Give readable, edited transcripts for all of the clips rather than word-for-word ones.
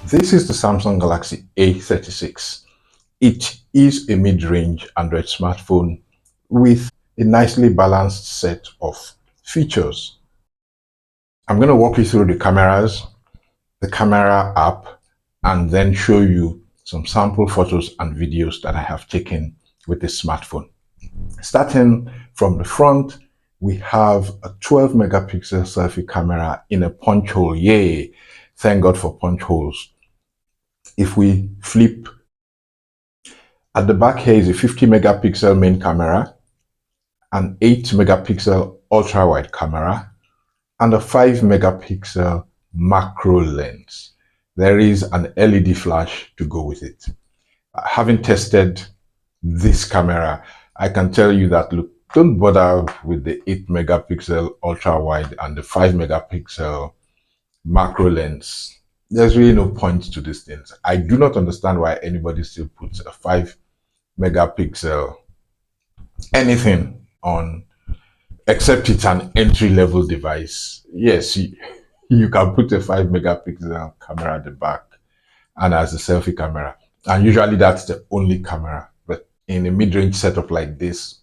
This is the Samsung Galaxy A36. It is a mid-range Android smartphone with a nicely balanced set of features. I'm going to walk you through the cameras, the camera app, and then show you some sample photos and videos that I have taken with this smartphone. Starting from the front, we have a 12 megapixel selfie camera in a punch hole. Yay! Thank God for punch holes. If we flip, at the back here is a 50 megapixel main camera, an 8 megapixel ultra wide camera, and a 5 megapixel macro lens. There is an LED flash to go with it. Having tested this camera, I can tell you that, look, don't bother with the 8 megapixel ultra wide and the 5 megapixel macro lens. There's really no point to these things. I do not understand why anybody still puts a 5 megapixel anything on, except it's an entry-level device. Yes, you can put a 5 megapixel camera at the back and as a selfie camera, and usually that's the only camera. But in a mid-range setup like this,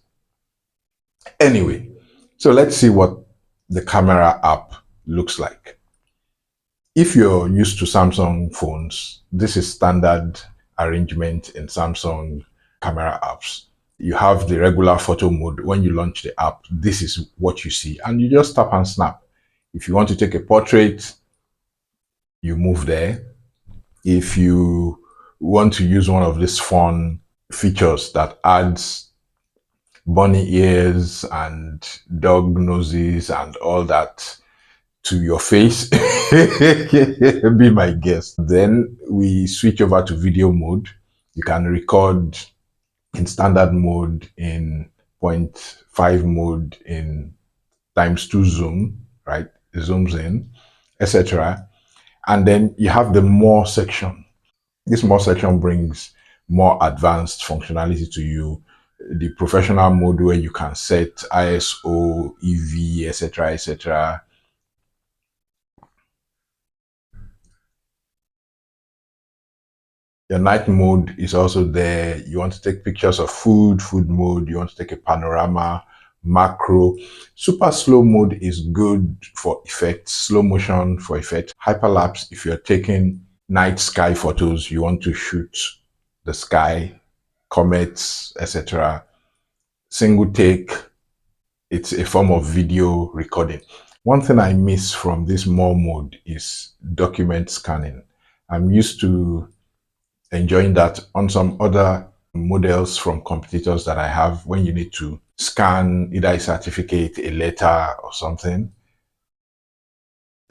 anyway, so let's see what the camera app looks like. If you're used to Samsung phones, this is standard arrangement in Samsung camera apps. You have the regular photo mode. When you launch the app, this is what you see, and you just tap and snap. If you want to take a portrait, you move there. If you want to use one of these fun features that adds bunny ears and dog noses and all that to your face, be my guest. Then we switch over to video mode. You can record in standard mode, in 0.5 mode, in ×2 zoom, right? It zooms in, etc. And then you have the more section. This more section brings more advanced functionality to you. The professional mode, where you can set ISO, EV, etc., etc. Your night mode is also there. You want to take pictures of food mode. You want to take a panorama, macro. Super slow mode is good for effects, slow motion for effect. Hyperlapse, if you're taking night sky photos, you want to shoot the sky, comets, etc. Single take, it's a form of video recording. One thing I miss from this more mode is document scanning. I'm used to enjoying that on some other models from competitors that I have. When you need to scan either a certificate, a letter, or something,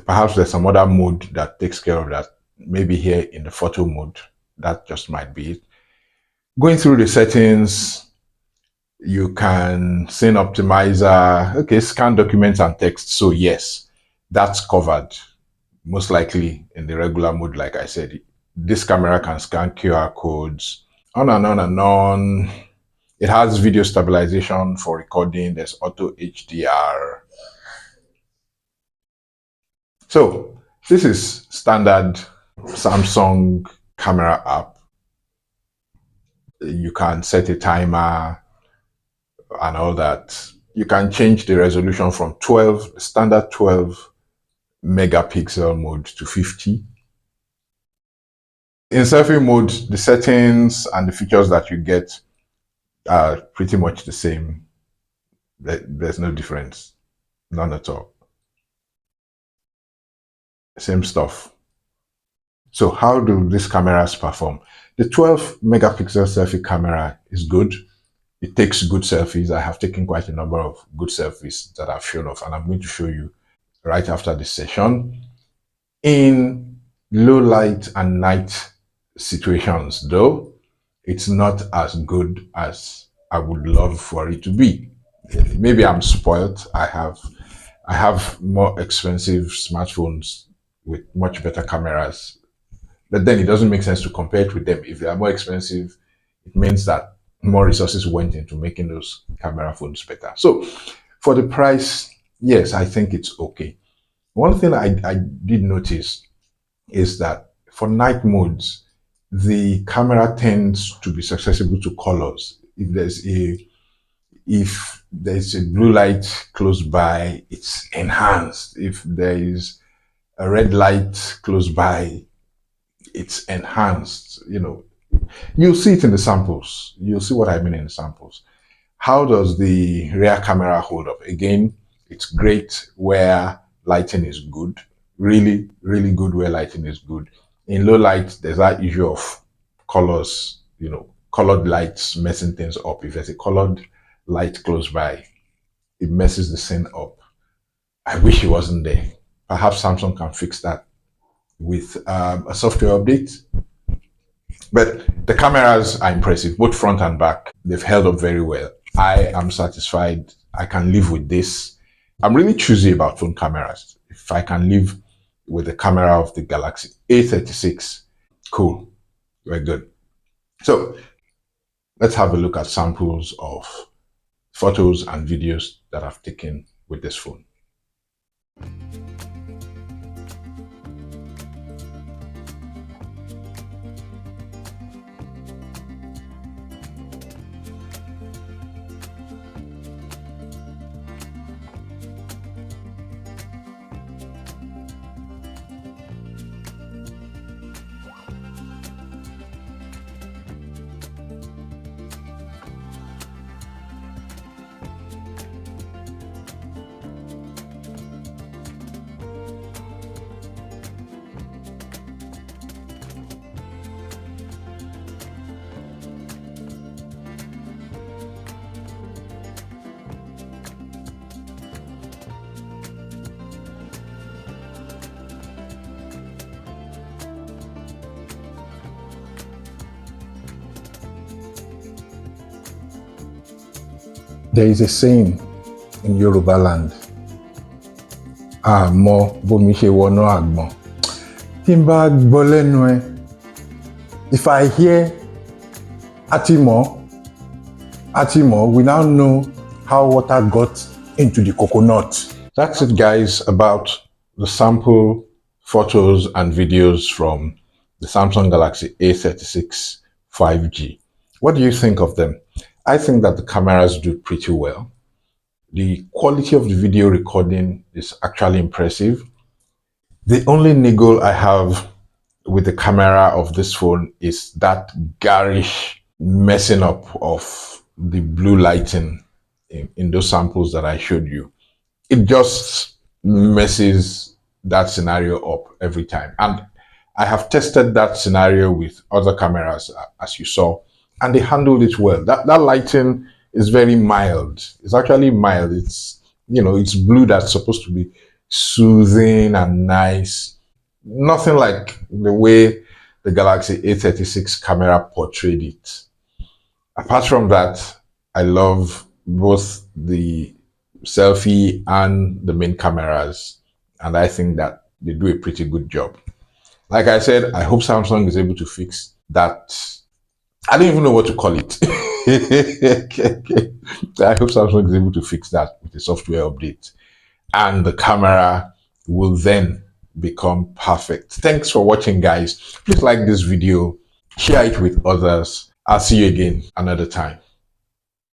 perhaps there's some other mode that takes care of that. Maybe here in the photo mode, that just might be it. Going through the settings, you can scene optimizer, okay, scan documents and text. So yes, that's covered most likely in the regular mode. Like I said, this camera can scan QR codes, on and on and on. It has video stabilization for recording. There's auto HDR. So this is standard Samsung camera app. You can set a timer and all that. You can change the resolution from standard 12 megapixel mode to 50. In selfie mode, the settings and the features that you get are pretty much the same. There's no difference, none at all. Same stuff. So how do these cameras perform? The 12 megapixel selfie camera is good. It takes good selfies. I have taken quite a number of good selfies that I've shown off, and I'm going to show you right after this session. In low light and night situations, though, it's not as good as I would love for it to be. Maybe I'm spoiled. I have more expensive smartphones with much better cameras, but then it doesn't make sense to compare it with them. If they are more expensive, it means that more resources went into making those camera phones better. So for the price, yes, I think it's okay. One thing I did notice is that for night modes, the camera tends to be susceptible to colors. If there's a blue light close by, it's enhanced. If there is a red light close by, it's enhanced. You'll see it in the samples. You'll see what I mean in the samples. How does the rear camera hold up? Again, it's great where lighting is good. Really, really good where lighting is good. In low light, there's that issue of colors, colored lights messing things up. If there's a colored light close by, it messes the scene up. I wish it wasn't there. Perhaps Samsung can fix that with a software update. But the cameras are impressive, both front and back. They've held up very well. I am satisfied. I can live with this. I'm really choosy about phone cameras. If I can live with the camera of the Galaxy A36, cool, we're good. So let's have a look at samples of photos and videos that I've taken with this phone. There is a saying in Yoruba land, àmọ́ bómi ṣe wọnú àgbọn. Tí n bá gbọ́ lẹ́nu ẹ, if I hear àtìmọ́, we now know how water got into the coconut. That's it, guys, about the sample photos and videos from the Samsung Galaxy A36 5G. What do you think of them? I think that the cameras do pretty well. The quality of the video recording is actually impressive. The only niggle I have with the camera of this phone is that garish messing up of the blue lighting in those samples that I showed you. It just messes that scenario up every time. And I have tested that scenario with other cameras, as you saw, and they handled it well. That lighting is very mild. It's actually mild. It's blue that's supposed to be soothing and nice. Nothing like the way the Galaxy A36 camera portrayed it. Apart from that, I love both the selfie and the main cameras, and I think that they do a pretty good job. Like I said, I hope Samsung is able to fix that. I don't even know what to call it. I hope Samsung is able to fix that with a software update, and the camera will then become perfect. Thanks for watching, guys. Please like this video, share it with others. I'll see you again another time.